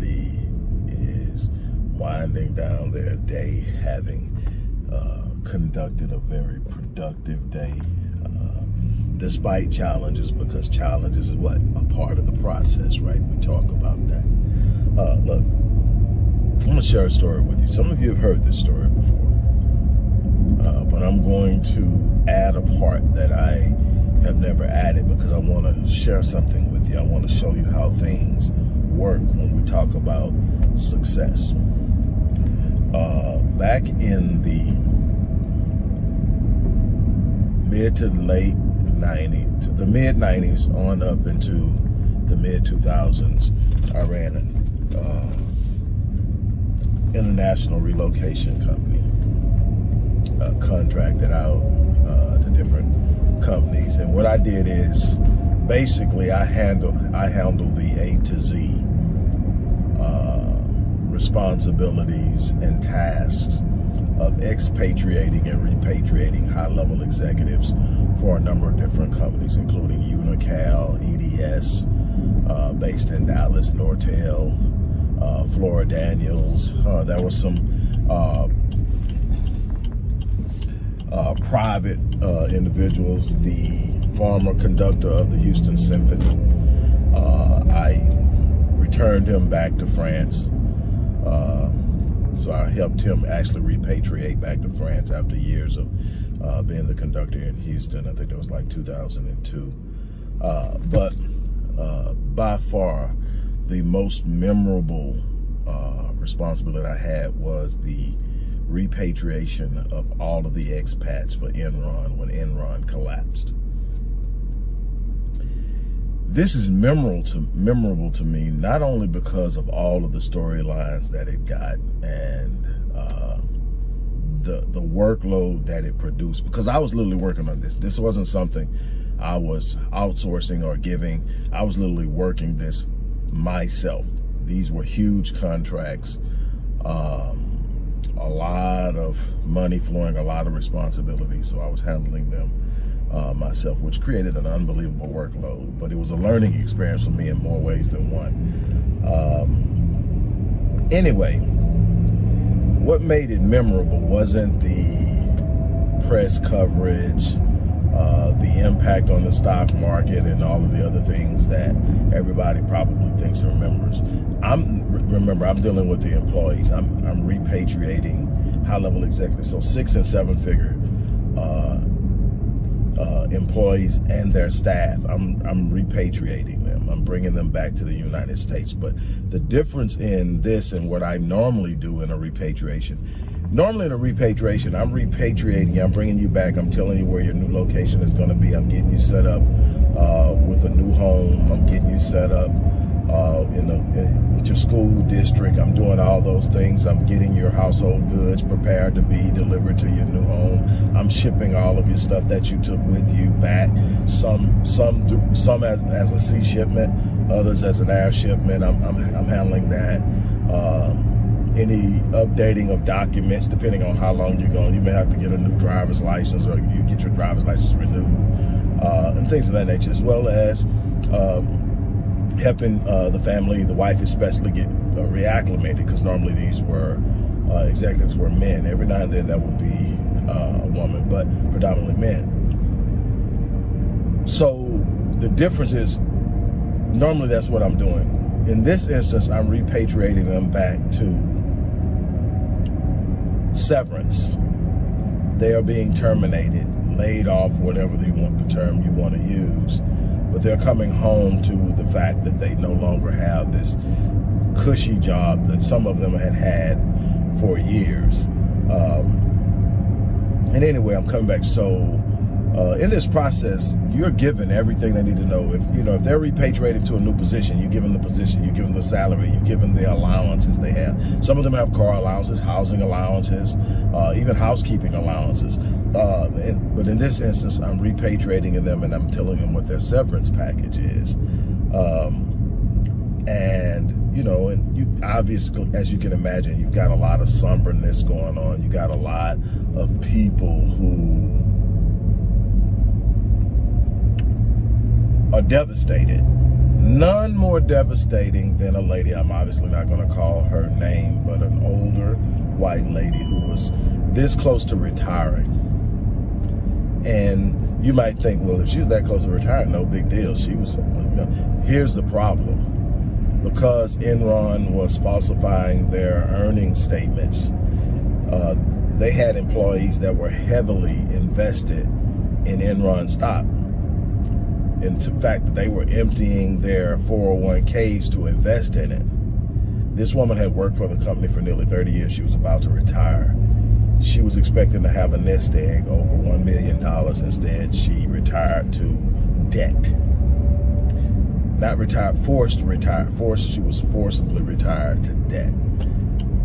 everybody is winding down their day, having conducted a very productive day, despite challenges, because challenges is what? A part of the process, right? We talk about that. Look, I'm going to share a story with you. Some of you have heard this story before, but I'm going to add a part that I have never added because I want to share something with you. I want to show you how things work when we talk about success. Back in the mid to late 90s, the mid 90s on up into the mid 2000s, I ran an international relocation company, contracted out to different companies. And what I did is basically I handled the A to Z responsibilities and tasks of expatriating and repatriating high-level executives for a number of different companies, including Unical, EDS, based in Dallas, Nortel, Flora Daniels. There was some private individuals, the former conductor of the Houston Symphony. I returned him back to France. So I helped him actually repatriate back to France after years of being the conductor in Houston. I think that was like 2002. But by far, the most memorable responsibility I had was the repatriation of all of the expats for Enron when Enron collapsed. This is memorable to me, not only because of all of the storylines that it got and the workload that it produced, because I was literally working on this. This wasn't something I was outsourcing or giving. I was literally working this myself. These were huge contracts, a lot of money flowing, a lot of responsibility. So I was handling them myself, which created an unbelievable workload. But it was a learning experience for me in more ways than one. Anyway, what made it memorable wasn't the press coverage, the impact on the stock market, and all of the other things that everybody probably thinks and remembers. Remember, I'm dealing with the employees. I'm repatriating high-level executives, so 6- and 7-figure employees and their staff. I'm repatriating them. I'm bringing them back to the United States. But the difference in this and what I normally do in a repatriation, normally in a repatriation, I'm repatriating you, I'm bringing you back, I'm telling you where your new location is going to be, I'm getting you set up with a new home, I'm getting you set up with your school district, I'm doing all those things, I'm getting your household goods prepared to be delivered to your new home, I'm shipping all of your stuff that you took with you back, some as a sea shipment, others as an air shipment. I'm handling that. Any updating of documents, depending on how long you're going, you may have to get a new driver's license, or you get your driver's license renewed, and things of that nature, as well as helping the family, the wife especially, get reacclimated, because normally these were executives were men. Every now and then that would be a woman, but predominantly men. So the difference is, normally that's what I'm doing. In this instance, I'm repatriating them back to severance. They are being terminated, laid off, whatever the term you want to use. But they're coming home to the fact that they no longer have this cushy job that some of them had for years. And anyway, I'm coming back. So in this process, you're given everything they need to know. If they're repatriated to a new position, you give them the position, you give them the salary, you give them the allowances they have. Some of them have car allowances, housing allowances, even housekeeping allowances. But in this instance, I'm repatriating them, and I'm telling them what their severance package is. And you obviously, as you can imagine, you've got a lot of somberness going on. You got a lot of people who are devastated, None more devastating than a lady, I'm obviously not going to call her name, but an older white lady who was this close to retiring. And you might think, well, if she was that close to retiring, no big deal. She was, here's the problem. Because Enron was falsifying their earnings statements, they had employees that were heavily invested in Enron stock. In fact, they were emptying their 401ks to invest in it. This woman had worked for the company for nearly 30 years. She was about to retire. She was expecting to have a nest egg over $1 million. Instead, she retired to debt. Not retired, forced to retire. She was forcibly retired to debt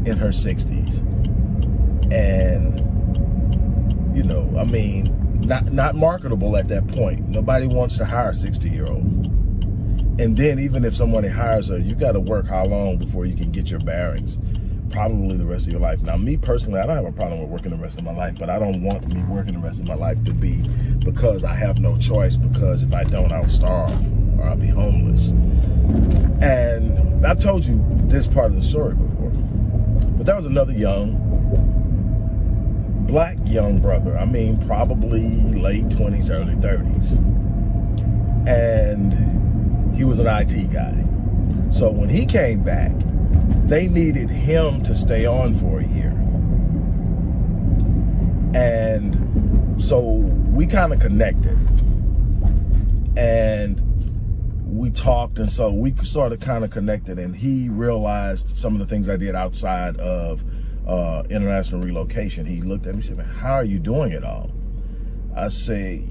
in her 60s. And, I mean, not marketable at that point. Nobody wants to hire a 60-year-old. And then even if somebody hires her, you got to work how long before you can get your bearings? Probably the rest of your life. Now, me personally, I don't have a problem with working the rest of my life, but I don't want me working the rest of my life to be because I have no choice, because if I don't, I'll starve or I'll be homeless. And I've told you this part of the story before, but there was another black young brother, I mean, probably late 20s, early 30s. And he was an IT guy. So when he came back, they needed him to stay on for a year. And so we kind of connected. And we talked, and so we sort of kind of connected, and he realized some of the things I did outside of international relocation. He looked at me and said, man, how are you doing it all? I say,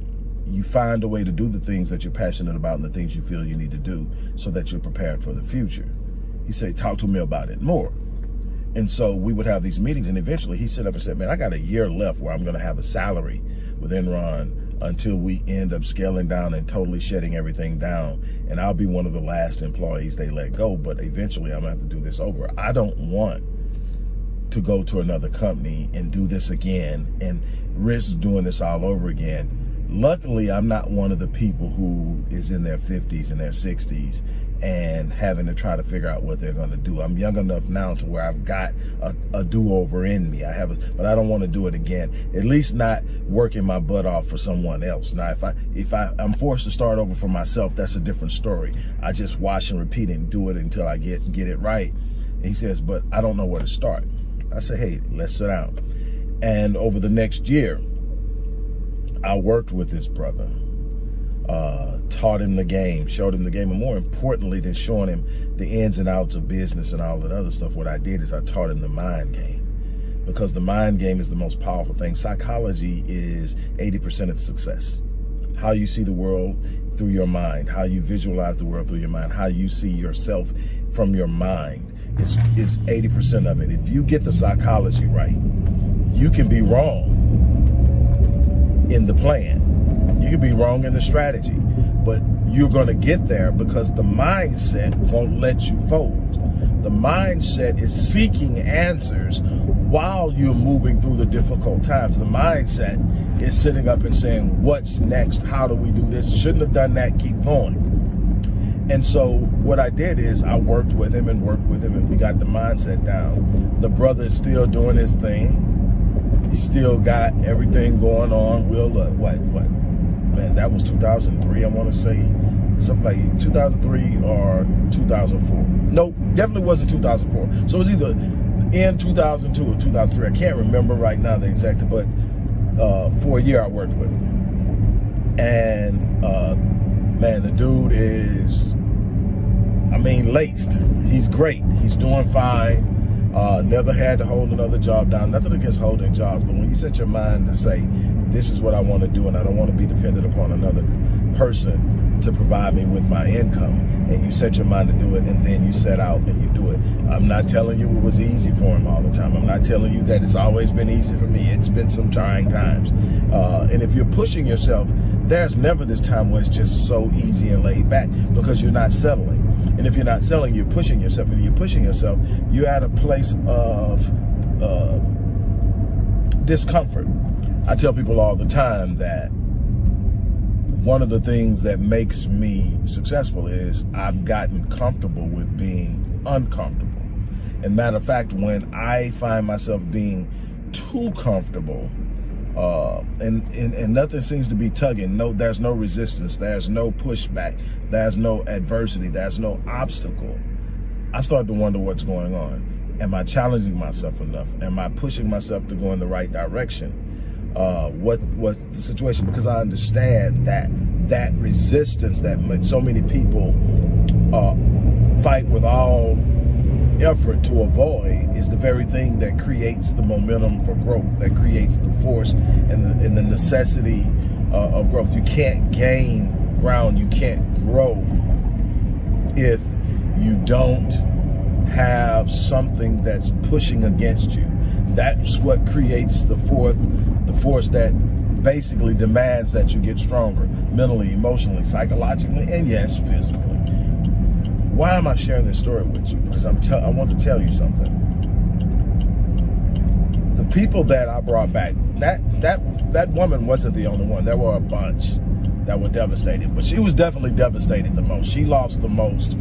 you find a way to do the things that you're passionate about and the things you feel you need to do so that you're prepared for the future. He said, talk to me about it more. And so we would have these meetings, and eventually he stood up and said, man, I got a year left where I'm going to have a salary with Enron until we end up scaling down and totally shutting everything down. And I'll be one of the last employees they let go, but eventually I'm going to have to do this over. I don't want to go to another company and do this again and risk doing this all over again. Luckily, I'm not one of the people who is in their 50s and their 60s and having to try to figure out what they're going to do. I'm young enough now to where I've got a do-over in me. But I don't want to do it again. At least not working my butt off for someone else. Now, if I'm forced to start over for myself, that's a different story. I just wash and repeat and do it until I get it right. And he says, but I don't know where to start. I say, hey, let's sit down. And over the next year, I worked with this brother, taught him the game, showed him the game, and more importantly than showing him the ins and outs of business and all that other stuff, what I did is I taught him the mind game, because the mind game is the most powerful thing. Psychology is 80% of success. How you see the world through your mind, how you visualize the world through your mind, how you see yourself from your mind is 80% of it. If you get the psychology right, you can be wrong in the plan. You can be wrong in the strategy, but you're going to get there because the mindset won't let you fold. The mindset is seeking answers while you're moving through the difficult times. The mindset is sitting up and saying, what's next? How do we do this? Shouldn't have done that. Keep going. And so what I did is I worked with him and we got the mindset down. The brother is still doing his thing. He still got everything going on. We'll man, that was 2003, I want to say. Something like 2003 or 2004. Nope, definitely wasn't 2004. So it was either in 2002 or 2003. I can't remember right now the exact, but for a year I worked with him. And man, the dude is, laced. He's great. He's doing fine. Never had to hold another job down. Nothing against holding jobs, but when you set your mind to say, this is what I want to do, and I don't want to be dependent upon another person to provide me with my income, and you set your mind to do it, and then you set out and you do it. I'm not telling you it was easy for him all the time. I'm not telling you that it's always been easy for me. It's been some trying times. And if you're pushing yourself, there's never this time where it's just so easy and laid back, because you're not settling. And if you're not settling, you're pushing yourself. And you're pushing yourself, you're at a place of discomfort. I tell people all the time that one of the things that makes me successful is I've gotten comfortable with being uncomfortable. And matter of fact, when I find myself being too comfortable, and nothing seems to be tugging, there's no resistance, there's no pushback, there's no adversity, there's no obstacle, I start to wonder what's going on. Am I challenging myself enough? Am I pushing myself to go in the right direction? What's the situation? Because I understand that resistance that so many people fight with all effort to avoid is the very thing that creates the momentum for growth, that creates the force and the necessity of growth. You can't gain ground, you can't grow if you don't have something that's pushing against you. That's what creates the force that basically demands that you get stronger mentally, emotionally, psychologically, and yes, physically. Why am I sharing this story with you? Because I want to tell you something. The people that I brought back, that woman wasn't the only one. There were a bunch that were devastated, but she was definitely devastated the most. She lost the most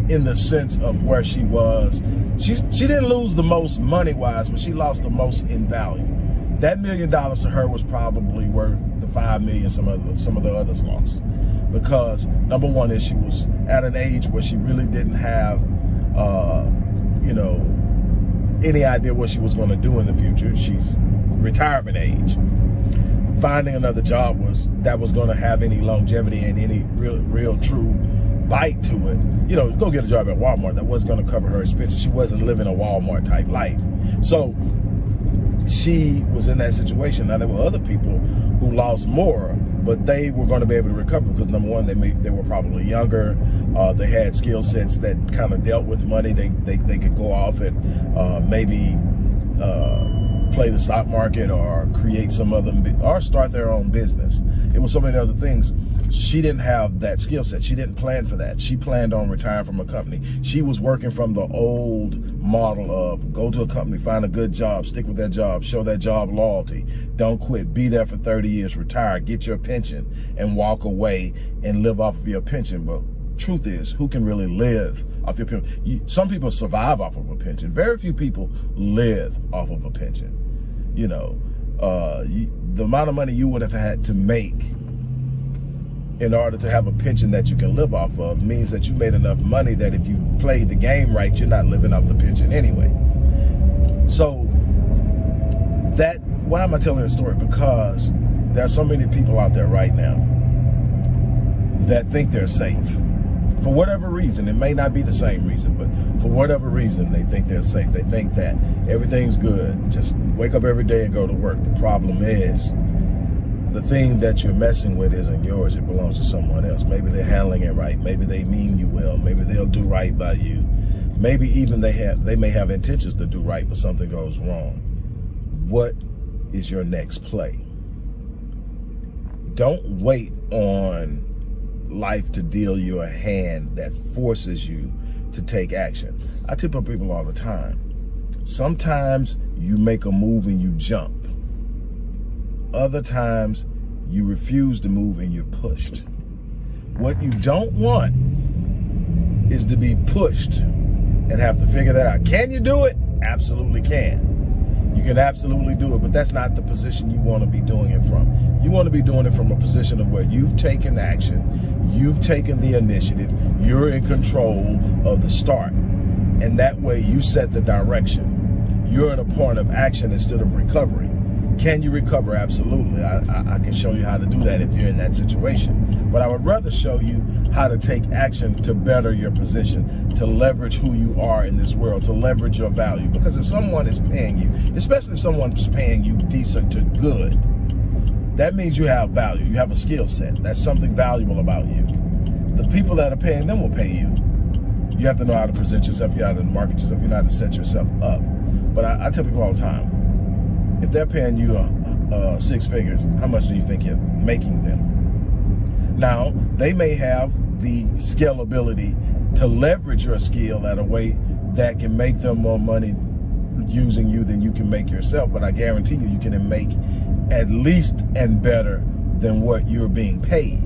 in the sense of where she was. She didn't lose the most money-wise, but she lost the most in value. That $1 million to her was probably worth the $5 million some of the others lost. Because number one is she was at an age where she really didn't have, any idea what she was going to do in the future. She's retirement age. Finding another job that was going to have any longevity and any real true bite to it. Go get a job at Walmart that wasn't going to cover her expenses. She wasn't living a Walmart type life. So she was in that situation. Now there were other people who lost more, but they were going to be able to recover because number one, they were probably younger. They had skill sets that kind of dealt with money. They could go off and maybe play the stock market or create or start their own business. It was so many other things. She didn't have that skill set. She didn't plan for that. She planned on retiring from a company. She was working from the old model of go to a company, find a good job, stick with that job, show that job loyalty, don't quit, be there for 30 years, retire, get your pension, and walk away and live off of your pension. But truth is, who can really live off your pension? Some people survive off of a pension. Very few people live off of a pension. The amount of money you would have had to make in order to have a pension that you can live off of means that you made enough money that if you played the game right, you're not living off the pension anyway. So why am I telling this story? Because there are so many people out there right now that think they're safe. For whatever reason, it may not be the same reason, but for whatever reason, they think they're safe. They think that everything's good. Just wake up every day and go to work. The problem is, the thing that you're messing with isn't yours. It belongs to someone else. Maybe they're handling it right. Maybe they mean you well. Maybe they'll do right by you. Maybe even they may have intentions to do right, but something goes wrong. What is your next play? Don't wait on life to deal you a hand that forces you to take action. I tell people all the time, sometimes you make a move and you jump. Other times you refuse to move and you're pushed. What you don't want is to be pushed and have to figure that out. Can you do it? Absolutely can. You can absolutely do it, but that's not the position you want to be doing it from. You want to be doing it from a position of where you've taken action, you've taken the initiative, you're in control of the start. And that way you set the direction. You're at a point of action instead of recovery. Can you recover? Absolutely. I can show you how to do that if you're in that situation. But I would rather show you how to take action to better your position, to leverage who you are in this world, to leverage your value. Because if someone is paying you, especially if someone's paying you decent to good, that means you have value. You have a skill set. That's something valuable about you. The people that are paying them will pay you. You have to know how to present yourself. You have to market yourself. You know how to set yourself up. But I tell people all the time, if they're paying you six figures, how much do you think you're making them? Now, they may have the scalability to leverage your skill at a way that can make them more money using you than you can make yourself. But I guarantee you, you can make at least and better than what you're being paid.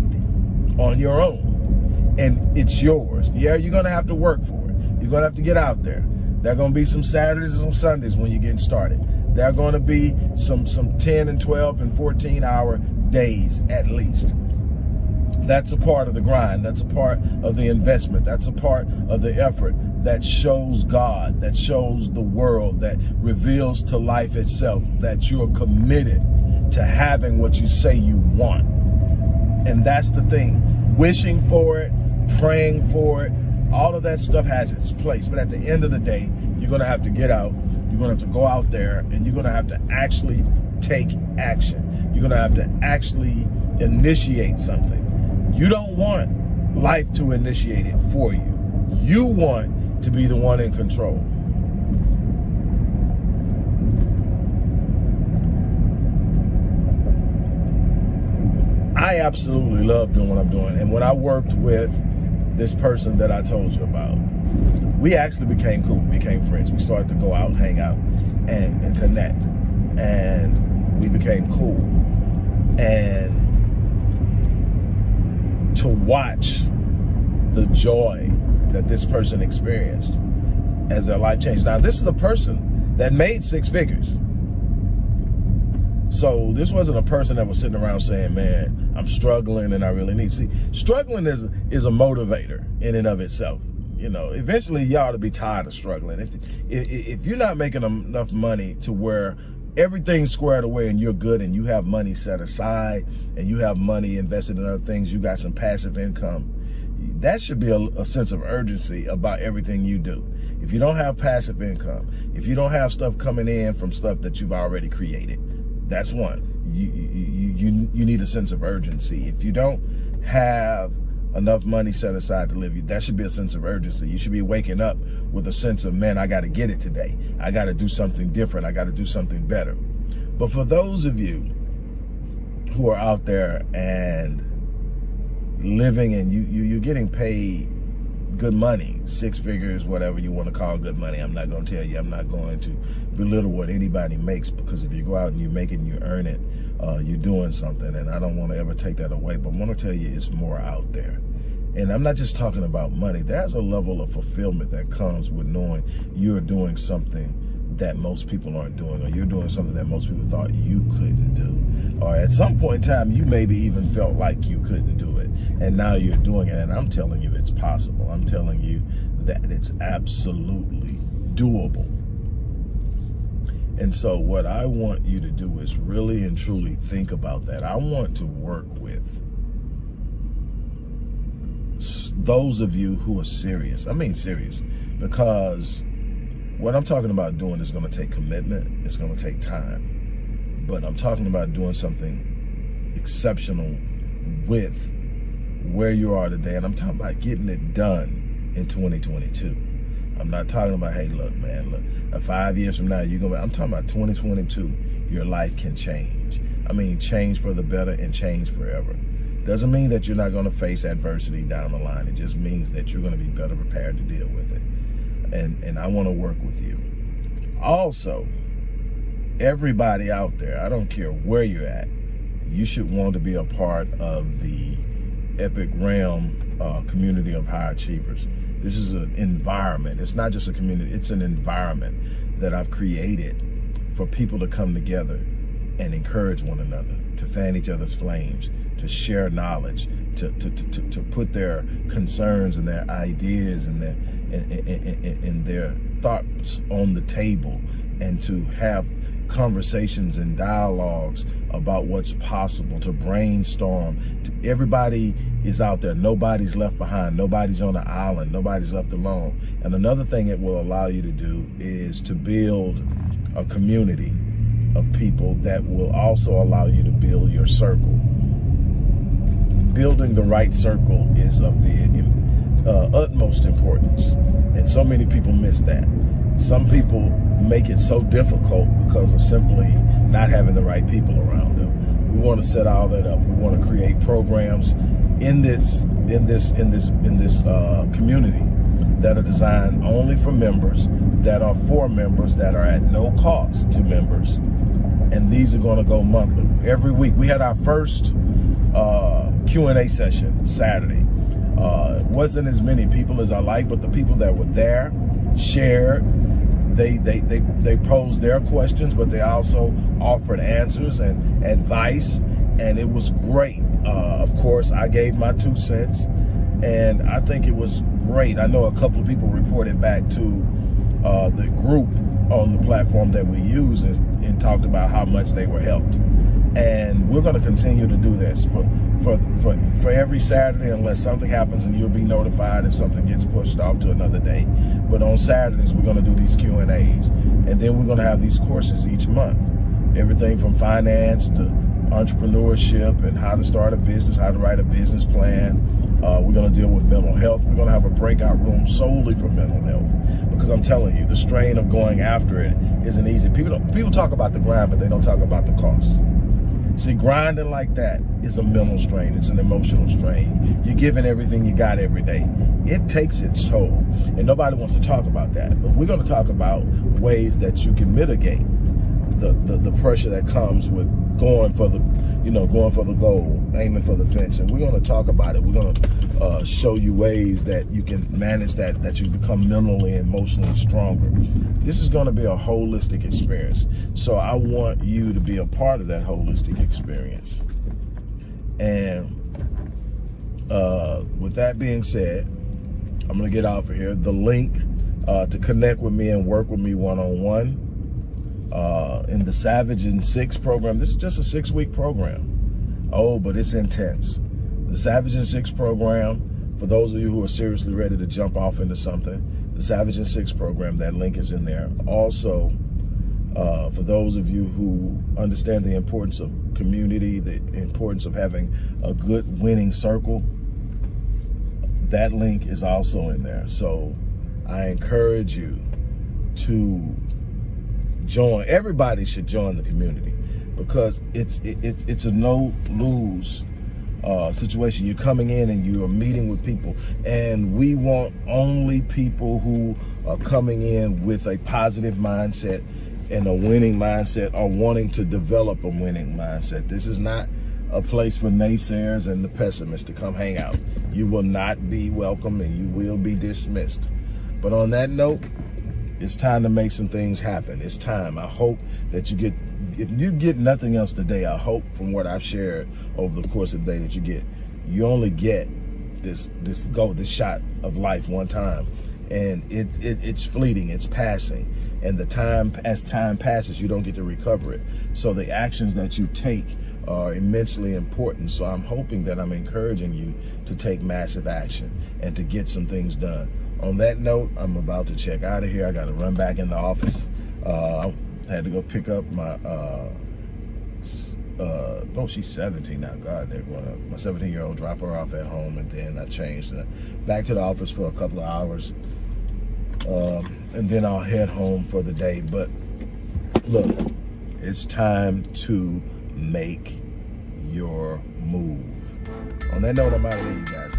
on your own, and it's yours. Yeah, you're going to have to work for it. You're going to have to get out there. There are going to be some Saturdays and some Sundays when you're getting started. There are going to be some 10 and 12 and 14-hour days at least. That's a part of the grind. That's a part of the investment. That's a part of the effort that shows God, that shows the world, that reveals to life itself that you're committed to having what you say you want. And that's the thing. Wishing for it, praying for it, all of that stuff has its place. But at the end of the day, you're going to have to get out. You're going to have to go out there, and you're going to have to actually take action. You're going to have to actually initiate something. You don't want life to initiate it for you. You want to be the one in control. I absolutely love doing what I'm doing. And when I worked with this person that I told you about, we actually became cool, became friends. We started to go out, hang out, and connect. And we became cool. And to watch the joy that this person experienced as their life changed. Now, this is a person that made 6 figures. So this wasn't a person that was sitting around saying, man, I'm struggling and I really need. See, struggling is a motivator in and of itself. You know, eventually you ought to be tired of struggling. If you're not making enough money to where everything's squared away and you're good and you have money set aside and you have money invested in other things, you got some passive income, that should be a sense of urgency about everything you do. If you don't have passive income, if you don't have stuff coming in from stuff that you've already created, that's one. You need a sense of urgency. If you don't have enough money set aside to live, that should be a sense of urgency. You should be waking up with a sense of, man, I got to get it today. I got to do something different. I got to do something better. But for those of you who are out there and living and you're getting paid good money, 6 figures, whatever you want to call good money. I'm not going to tell you. I'm not going to belittle what anybody makes, because if you go out and you make it and you earn it, you're doing something. And I don't want to ever take that away, but I want to tell you it's more out there. And I'm not just talking about money. There's a level of fulfillment that comes with knowing you're doing something that most people aren't doing, or you're doing something that most people thought you couldn't do. Or at some point in time, you maybe even felt like you couldn't do it, and now you're doing it. And I'm telling you, it's possible. I'm telling you that it's absolutely doable. And so what I want you to do is really and truly think about that. I want to work with those of you who are serious. I mean serious, because what I'm talking about doing is going to take commitment. It's going to take time. But I'm talking about doing something exceptional with where you are today. And I'm talking about getting it done in 2022. I'm not talking about, hey, look, man, look, 5 years from now, you're going to, I'm talking about 2022, your life can change. I mean, change for the better and change forever. Doesn't mean that you're not going to face adversity down the line. It just means that you're going to be better prepared to deal with it. And I want to work with you. Also, everybody out there, I don't care where you're at, you should want to be a part of the Epic Realm community of high achievers. This is an environment. It's not just a community, it's an environment that I've created for people to come together and encourage one another, to fan each other's flames, to share knowledge, to put their concerns and their ideas and their thoughts on the table, and to have conversations and dialogues about what's possible, to brainstorm. Everybody is out there. Nobody's left behind. Nobody's on an island. Nobody's left alone. And another thing it will allow you to do is to build a community of people that will also allow you to build your circle. Building the right circle is of the utmost importance, and so many people miss that. Some people make it so difficult because of simply not having the right people around them. We want to set all that up. We want to create programs in this community that are designed only for members, that are for members, that are at no cost to members. And these are going to go monthly. Every week. We had our first Q&A session Saturday. It wasn't as many people as I like, but the people that were there shared. They posed their questions, but they also offered answers and advice, and it was great. Of course, I gave my 2 cents, and I think it was great. I know a couple of people reported back to the group on the platform that we use and talked about how much they were helped. And we're going to continue to do this for every Saturday, unless something happens, and you'll be notified if something gets pushed off to another day. But on Saturdays, we're going to do these Q&As, and then we're going to have these courses each month. Everything from finance to entrepreneurship and how to start a business, how to write a business plan. We're going to deal with mental health. We're going to have a breakout room solely for mental health, because I'm telling you, the strain of going after it isn't easy. People talk about the grind, but they don't talk about the cost. See, grinding like that is a mental strain. It's an emotional strain. You're giving everything you got every day. It takes its toll, and nobody wants to talk about that. But we're going to talk about ways that you can mitigate the pressure that comes with going for the goal, aiming for the fence. And we're going to talk about it. We're going to show you ways that you can manage that you become mentally and emotionally stronger. This is going to be a holistic experience. So I want you to be a part of that holistic experience. And with that being said, I'm going to get off of here. The link to connect with me and work with me one-on-one in the Savage and 6 program. This is just a 6-week program. Oh, but it's intense. The Savage and 6 program, for those of you who are seriously ready to jump off into something, the Savage and 6 program, that link is in there. Also, for those of you who understand the importance of community, the importance of having a good winning circle, that link is also in there. So I encourage you to join. Everybody should join the community, because it's a no-lose situation. You're coming in and you are meeting with people, and we want only people who are coming in with a positive mindset and a winning mindset, or wanting to develop a winning mindset. This is not a place for naysayers and the pessimists to come hang out. You will not be welcome, and you will be dismissed. But on that note, it's time to make some things happen. It's time. I hope that if you get nothing else today, I hope from what I've shared over the course of the day that you only get this shot of life one time. And it's fleeting, it's passing. And as time passes, you don't get to recover it. So the actions that you take are immensely important. So I'm hoping that I'm encouraging you to take massive action and to get some things done. On that note, I'm about to check out of here. I got to run back in the office. I had to go pick up my, she's 17 now. God, they're going to, my 17-year-old, drop her off at home, and then I changed back to the office for a couple of hours. And then I'll head home for the day. But look, it's time to make your move. On that note, I'm out of here, you guys.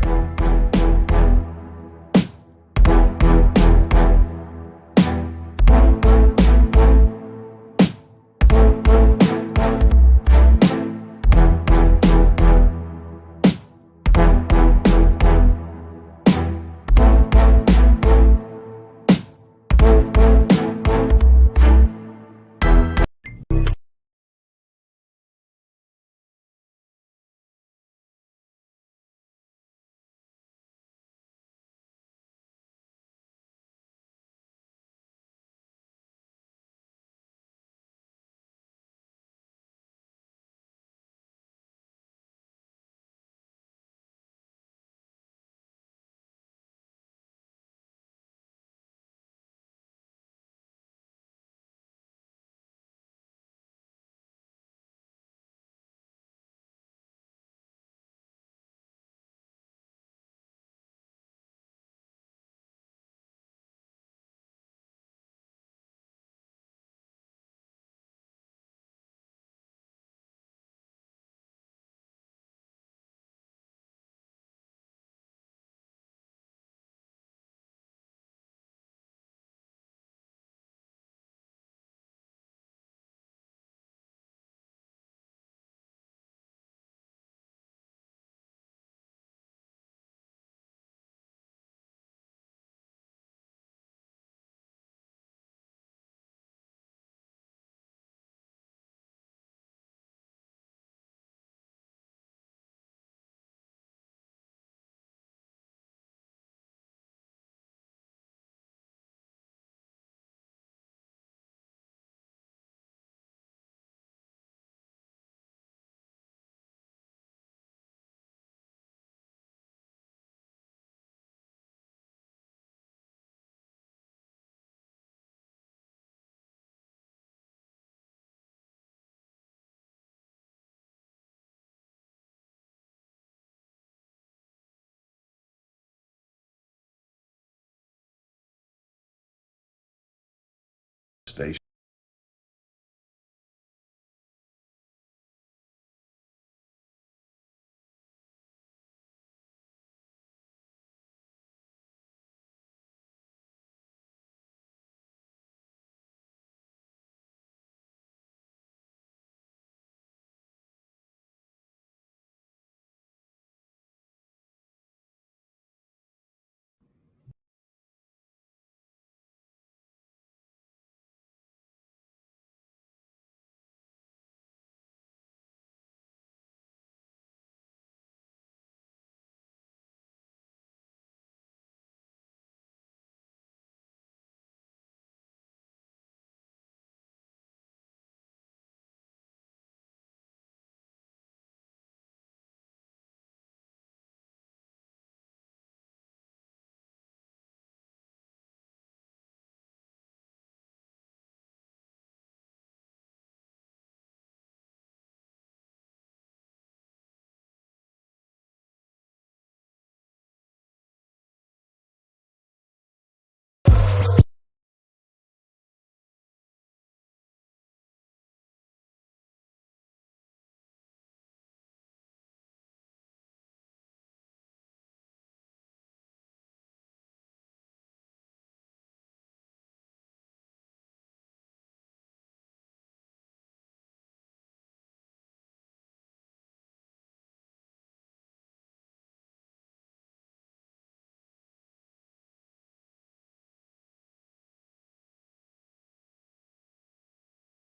Devastation.